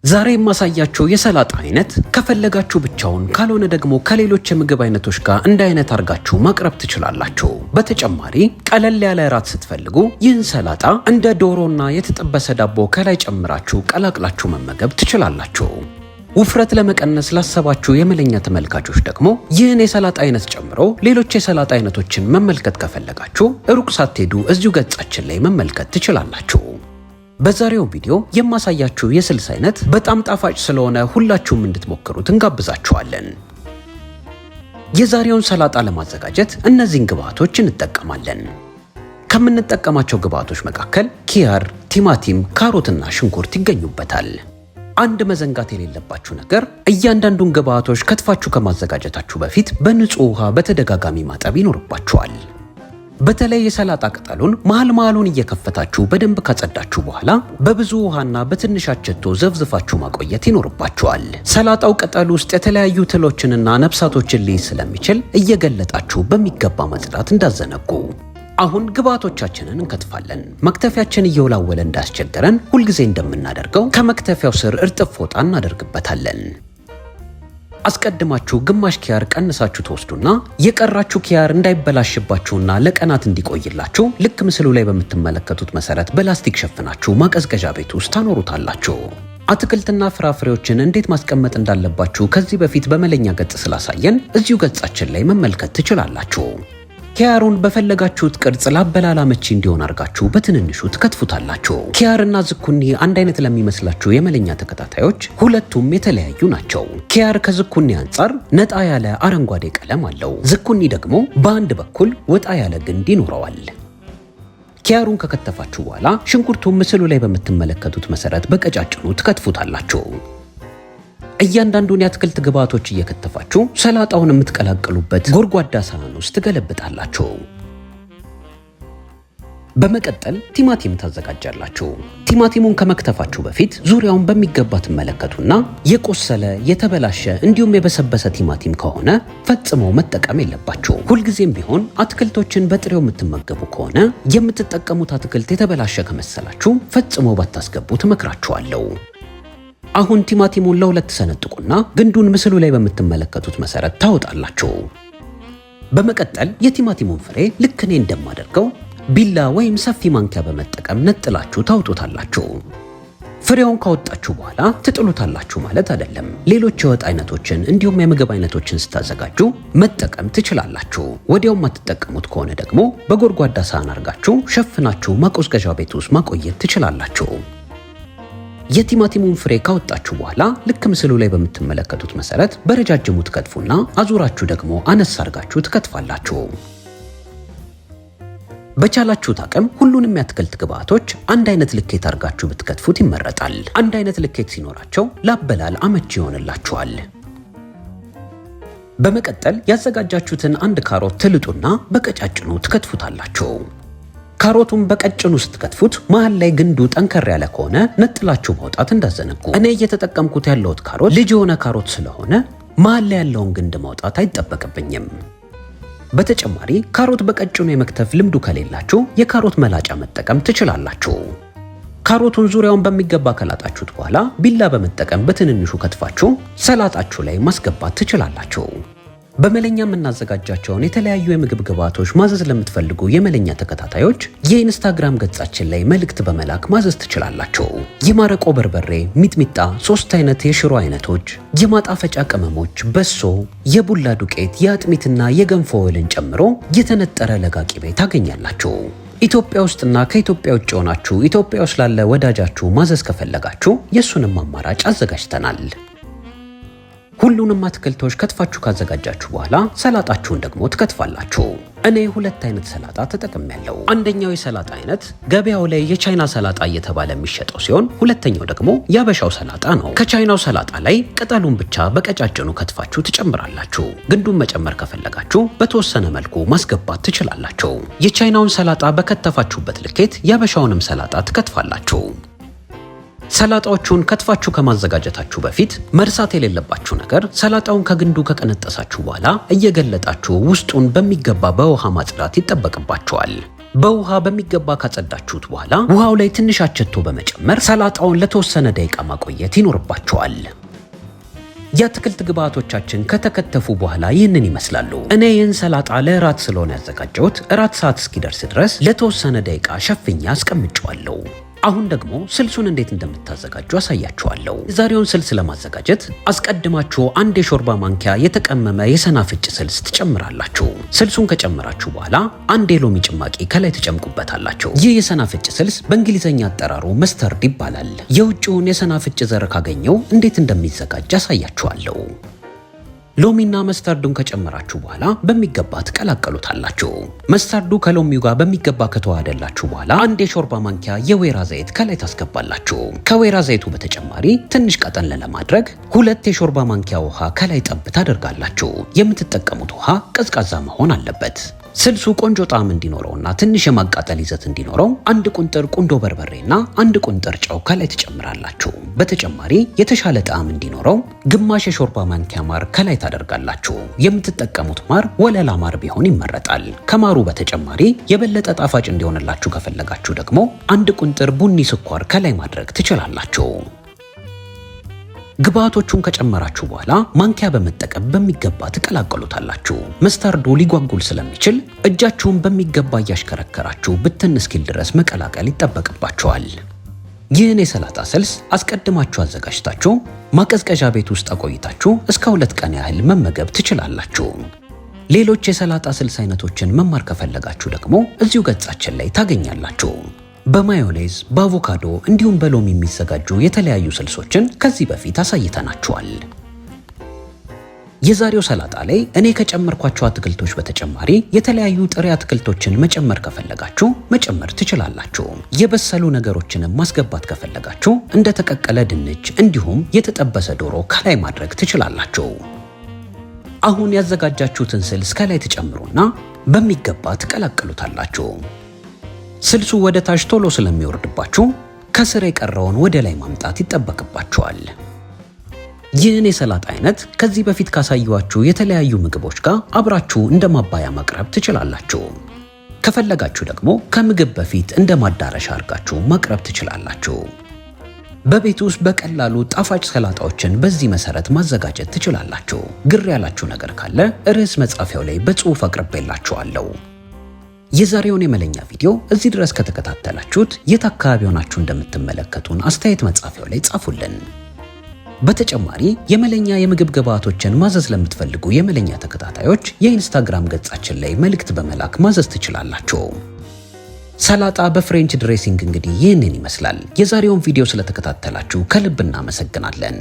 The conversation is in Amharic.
ዛሬ የማሳያችሁ የሰላጣ አይነት ከፈለጋችሁ ብቻውን ካልሆነ ደግሞ ከሌሎች የምግብ አይነቶች ጋር እንደ አይነት አርጋችሁ ማቅረብ ትችላላችሁ። በተጨማሪ ቀለል ያለ እራት ስትፈልጉ ይህን ሰላጣ እንደ ዶሮና የተጠበሰ ዳቦ ከላይ ጨምራችሁ ቀላቅላችሁ መመገብ ትችላላችሁ። ውፍረት ለመቀነስ ላሰባችሁ የመለኛ ተመልካቾች ደግሞ ይህን የሰላጣ አይነት ጨምሮ ሌሎች የሰላጣ አይነቶችን መመልከት ከፈለጋችሁ ሩቅ ሳትሄዱ እዚሁ ገጻችን ላይ መመልከት ትችላላችሁ። በዛሬው ቪዲዮ የማሳያችሁ የስልስ አይነት በጣም ጣፋጭ ስለሆነ ሁላችሁም እንድትሞክሩት እንጋብዛችኋለን። የዛሬውን ሰላጣ ለማዘጋጀት እነዚህን ግብአቶች እንጠቀማለን። ከምንጠቀማቸው ግብአቶች መካከል ኪያር፣ ቲማቲም፣ ካሮትና ሽንኩርት ይገኙበታል። አንድ መዘንጋት የሌለባችሁ ነገር እያንዳንዱን ግብአቶች ከትፋችሁ ከማዘጋጀታችሁ በፊት በንጹህ ውሃ በተደጋጋሚ ማጠብ ይኖርባችኋል። በተለይ የሰላጣ ቅጠሉን መሃሉን እየከፈታችሁ በደንብ ካጸዳችሁ በኋላ በብዙ ውሃና በትንሽ አቸቶ ዘፍዝፋችሁ ማቆየት ይኖርባችኋል። ሰላጣው ቅጠል ውስጥ የተለያዩ ትሎችንና ነፍሳቶችን ሊይዝ ስለሚችል እየገለጣችሁ በሚገባ ማጽዳት እንዳዘነጉ። አሁን ግብአቶቻችንን እንከትፋለን። መክተፊያችን እየወላወለ እንዳያስቸገረን ሁልጊዜ እንደምናደርገው ከመክተፊያው ስር እርጥብ ፎጣ እናደርግበታለን። አስቀድማችሁ ግማሽ ኪያር ቀንሳችሁ ተወስዱና የቀራችሁ ኪያር እንዳይበላሽባችሁና ለቀናት እንዲቆይላችሁ ልክ ምስሉ ላይ በምትመለከቱት መሰረት በላስቲክ ሸፍናችሁ ማቀዝቀዣ ቤት ውስጥ ታኖሩታላችሁ። አትክልትና ፍራፍሬዎችን እንዴት ማስቀመጥ እንዳለባችሁ ከዚህ በፊት በመለኛ ገጽ ስላሳየን እዚሁ ገጻችን ላይ መመልከት ትችላላችሁ። ኪያሩን በፈለጋችሁት ቅርጽ ላበላላ መቺ እንዲሆን አርጋችሁ በትንንሹ ትከትፉታላችሁ። ኪያርና ዝኩኒ አንድ አይነት ለሚመስላችሁ የመለኛ ተከታታዮች ሁለቱም የተለያዩ ናቸው። ኪያር ከዝኩኒ አንጻር ነጣ ያለ አረንጓዴ ቀለም አለው። ዝኩኒ ደግሞ በአንድ በኩል ወጣ ያለ ግንድ ይኖረዋል። ኪያሩን ከከተፋችሁ በኋላ ሽንኩርቱን ምስሉ ላይ በምትመለከቱት መሰረት በቀጫጭኑ ትከትፉታላችሁ። እያንዳንዱን የአትክልት ግብአቶች እየከተፋችሁ ሰላጣውን የምትቀላቅሉበት ጎድጓዳ ሳህን ውስጥ ትገለብጣላችሁ። በመቀጠል ቲማቲም ታዘጋጃላችሁ። ቲማቲሙን ከመክተፋችሁ በፊት ዙሪያውን በሚገባ ትመለከቱና የቆሰለ፣ የተበላሸ እንዲሁም የበሰበሰ ቲማቲም ከሆነ ፈጽሞ መጠቀም የለባችሁ። ሁልጊዜም ቢሆን አትክልቶችን በጥሬው የምትመገቡ ከሆነ የምትጠቀሙት አትክልት የተበላሸ ከመሰላችሁ ፈጽሞ ባታስገቡ ትመክራችኋለሁ። አሁን ቲማቲሙን ለሁለት ሰነጥቁና ግንዱን ምስሉ ላይ በምትመለከቱት መሰረት ታወጣላችሁ። በመቀጠል የቲማቲሙን ፍሬ ልክ እኔ እንደማደርገው ቢላ ወይም ሰፊ ማንኪያ በመጠቀም ነጥላችሁ ታውጡታላችሁ። ፍሬውን ካወጣችሁ በኋላ ትጥሉታላችሁ ማለት አይደለም። ሌሎች የወጥ አይነቶችን እንዲሁም የምግብ አይነቶችን ስታዘጋጁ መጠቀም ትችላላችሁ። ወዲያው የማትጠቀሙት ከሆነ ደግሞ በጎድጓዳ ሳህን አርጋችሁ ሸፍናችሁ ማቀዝቀዣ ቤት ውስጥ ማቆየት ትችላላችሁ። የቲማቲሙን ፍሬ ካወጣችሁ በኋላ ልክ ምስሉ ላይ በምትመለከቱት መሰረት በረጃጅሙ ትከትፉና አዙራችሁ ደግሞ አነስ አርጋችሁ ትከትፋላችሁ። በቻላችሁት አቅም ሁሉንም የአትክልት ግብአቶች አንድ አይነት ልኬት አርጋችሁ ብትከትፉት ይመረጣል። አንድ አይነት ልኬት ሲኖራቸው ላበላል አመቺ ይሆንላችኋል። በመቀጠል ያዘጋጃችሁትን አንድ ካሮት ትልጡና በቀጫጭኑ ትከትፉታላችሁ። ካሮቱን በቀጭኑ ስትከትፉት መሃል ላይ ግንዱ ጠንከር ያለ ከሆነ ነጥላችሁ ማውጣት እንዳዘነጉ። እኔ እየተጠቀምኩት ያለሁት ካሮት ልጅ የሆነ ካሮት ስለሆነ መሃል ላይ ያለውን ግንድ ማውጣት አይጠበቅብኝም። በተጨማሪ ካሮት በቀጭኑ የመክተፍ ልምዱ ከሌላችሁ የካሮት መላጫ መጠቀም ትችላላችሁ። ካሮቱን ዙሪያውን በሚገባ ከላጣችሁት በኋላ ቢላ በመጠቀም በትንንሹ ከትፋችሁ ሰላጣችሁ ላይ ማስገባት ትችላላችሁ። በመለኛ የምናዘጋጃቸውን የተለያዩ የምግብ ግብአቶች ማዘዝ ለምትፈልጉ የመለኛ ተከታታዮች የኢንስታግራም ገጻችን ላይ መልእክት በመላክ ማዘዝ ትችላላችሁ። የማረቆ በርበሬ፣ ሚጥሚጣ፣ 3 አይነት የሽሮ አይነቶች፣ የማጣፈጫ ቅመሞች፣ በሶ፣ የቡላ ዱቄት፣ የአጥሚትና የገንፎ እህልን ጨምሮ የተነጠረ ለጋ ቂቤ ታገኛላችሁ። ኢትዮጵያ ውስጥና ከኢትዮጵያ ውጭ ሆናችሁ ኢትዮጵያ ውስጥ ላለ ወዳጃችሁ ማዘዝ ከፈለጋችሁ የሱንም አማራጭ አዘጋጅተናል። ሁሉንም አትክልቶች ከትፋችሁ ካዘጋጃችሁ በኋላ ሰላጣችሁን ደግሞ ትከትፋላችሁ። እኔ ሁለት አይነት ሰላጣ ተጠቅሜያለሁ። አንደኛው የሰላጣ አይነት ገበያው ላይ የቻይና ሰላጣ እየተባለ የሚሸጠው ሲሆን ሁለተኛው ደግሞ ያበሻው ሰላጣ ነው። ከቻይናው ሰላጣ ላይ ቅጠሉን ብቻ በቀጫጭኑ ከትፋችሁ ትጨምራላችሁ። ግንዱን መጨመር ከፈለጋችሁ በተወሰነ መልኩ ማስገባት ትችላላችሁ። የቻይናውን ሰላጣ በከተፋችሁበት ልኬት ያበሻውንም ሰላጣ ትከትፋላችሁ። ሰላጣዎቹን ከትፋችሁ ከማዘጋጀታችሁ በፊት መርሳት የሌለባችሁ ነገር ሰላጣውን ከግንዱ ከቀነጠሳችሁ በኋላ እየገለጣችሁ ውስጡን በሚገባ በውሃ ማጽዳት ይጠበቅባችኋል። በውሃ በሚገባ ካጸዳችሁት በኋላ ውሃው ላይ ትንሽ አቸቶ በመጨመር ሰላጣውን ለተወሰነ ደቂቃ ማቆየት ይኖርባችኋል። የአትክልት ግብአቶቻችን ከተከተፉ በኋላ ይህንን ይመስላሉ። እኔ ይህን ሰላጣ ለእራት ስለሆነ ያዘጋጀሁት እራት ሰዓት እስኪደርስ ድረስ ለተወሰነ ደቂቃ ሸፍኛ አስቀምጨዋለሁ። አሁን ደግሞ ስልሱን እንዴት እንደምታዘጋጁ አሳያችኋለሁ። የዛሬውን ስልስ ለማዘጋጀት አስቀድማችሁ አንድ የሾርባ ማንኪያ የተቀመመ የሰናፍጭ ስልስ ትጨምራላችሁ። ስልሱን ከጨመራችሁ በኋላ አንድ የሎሚ ጭማቂ ከላይ ትጨምቁበታላችሁ። ይህ የሰናፍጭ ስልስ በእንግሊዝኛ አጠራሩ መስተርድ ይባላል። የውጭውን የሰናፍጭ ዘር ካገኘው እንዴት እንደሚዘጋጅ አሳያችኋለሁ። ሎሚና መስተርዱን ከጨመራችሁ በኋላ በሚገባ ትቀላቀሉታላችሁ። መስተርዱ ከሎሚው ጋር በሚገባ ከተዋሃደላችሁ በኋላ አንድ የሾርባ ማንኪያ የወይራ ዘይት ከላይ ታስገባላችሁ። ከወይራ ዘይቱ በተጨማሪ ትንሽ ቀጠን ለማድረግ 2 የሾርባ ማንኪያ ውሃ ከላይ ጠብ ታደርጋላችሁ። የምትጠቀሙት ውሃ ቀዝቃዛ መሆን አለበት። ስልሱ ቆንጆ ጣዕም እንዲኖረውና ትንሽ የማቃጠል ይዘት እንዲኖረው 1 ቁንጥር ቁንዶ በርበሬና 1 ቁንጥር ጨው ከላይ ትጨምራላችሁ። በተጨማሪ የተሻለ ጣዕም እንዲኖረው ግማሽ የሾርባ ማንኪያ ማር ከላይ ታደርጋላችሁ። የምትጠቀሙት ማር ወለላ ማር ቢሆን ይመረጣል። ከማሩ በተጨማሪ የበለጠ ጣፋጭ እንዲሆንላችሁ ከፈለጋችሁ ደግሞ 1 ቁንጥር ቡኒ ስኳር ከላይ ማድረግ ትችላላችሁ። ግብአቶቹን ከጨመራችሁ በኋላ ማንኪያ በመጠቀም በሚገባ ትቀላቀሉታላችሁ። መስተርዱ ሊጓጉል ስለሚችል እጃችሁን በሚገባ እያሽከረከራችሁ ብትን እስኪል ድረስ መቀላቀል ይጠበቅባችኋል። ይህን የሰላጣ ስልስ አስቀድማችሁ አዘጋጅታችሁ ማቀዝቀዣ ቤት ውስጥ አቆይታችሁ እስከ 2 ቀን ያህል መመገብ ትችላላችሁ። ሌሎች የሰላጣ ስልስ አይነቶችን መማር ከፈለጋችሁ ደግሞ እዚሁ ገጻችን ላይ ታገኛላችሁ። በማዮኔዝ በአቮካዶ እንዲሁም በሎሚ የሚዘጋጁ የተለያዩ ስልሶችን ከዚህ በፊት አሳይተናችኋል። የዛሬው ሰላጣ ላይ እኔ ከጨመርኳቸው አትክልቶች በተጨማሪ የተለያዩ ጥሬ አትክልቶችን መጨመር ከፈለጋችሁ መጨመር ትችላላችሁ። የበሰሉ ነገሮችንም ማስገባት ከፈለጋችሁ እንደ ተቀቀለ ድንች እንዲሁም የተጠበሰ ዶሮ ከላይ ማድረግ ትችላላችሁ። አሁን ያዘጋጃችሁትን ስልስ ከላይ ትጨምሩና በሚገባ ትቀላቅሉታላችሁ። ስልሱ ወደ ታች ቶሎ ስለሚወርድባችሁ ከስር የቀረውን ወደ ላይ ማምጣት ይጠበቅባችኋል። ይህን የሰላጣ አይነት ከዚህ በፊት ካሳየኋችሁ የተለያዩ ምግቦች ጋር አብራችሁ እንደ ማባያ ማቅረብ ትችላላችሁ። ከፈለጋችሁ ደግሞ ከምግብ በፊት እንደ ማዳረሻ አድርጋችሁ ማቅረብ ትችላላችሁ። በቤት ውስጥ በቀላሉ ጣፋጭ ሰላጣዎችን በዚህ መሰረት ማዘጋጀት ትችላላችሁ። ግር ያላችሁ ነገር ካለ ርዕስ መጻፊያው ላይ በጽሑፍ አቅርቤላችኋለሁ። የዛሬውን የመለኛ ቪዲዮ እዚህ ድረስ ከተከታተላችሁት የት አካባቢ ሆናችሁ እንደምትመለከቱን አስተያየት መጻፊያው ላይ ጻፉልን። በተጨማሪ የመለኛ የምግብ ግብአቶችን ማዘዝ ለምትፈልጉ የመለኛ ተከታታዮች የኢንስታግራም ገጻችን ላይ መልእክት በመላክ ማዘዝ ትችላላችሁ። ሰላጣ በፍሬንች ድሬሲንግ እንግዲህ ይህንን ይመስላል። የዛሬውን ቪዲዮ ስለተከታተላችሁ ከልብ እናመሰግናለን።